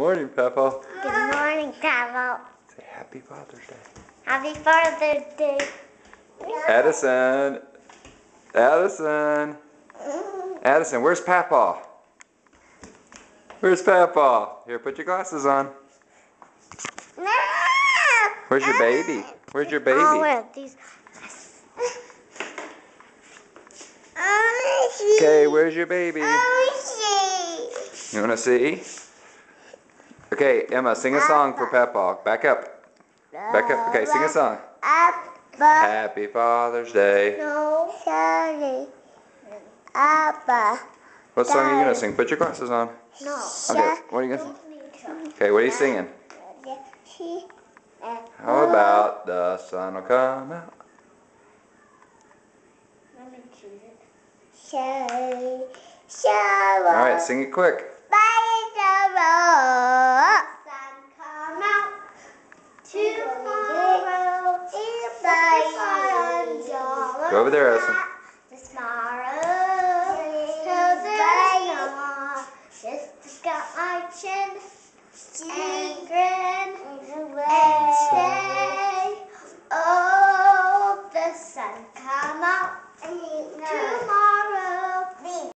morning, Peppa. Good morning, Peppa. Say Happy Father's Day. Happy Father's Day. Addison. Addison. Addison, where's Papa? Where's Papa? Here, put your glasses on. Where's your baby? Where's your baby? I'll wear these. Okay, where's your baby? You want to see? Okay, Emma, sing a song for Peppa. Back up. Back up. Okay, sing a song. Happy Father's Day. No, sorry. Abba. What song are you going to sing? Put your glasses on. No. Okay, what are you going to sing? Okay, what are you singing? How about the sun will come out? Let me choose it. Shower. All right, sing it quick. Sun come out tomorrow. Go over there, Addison.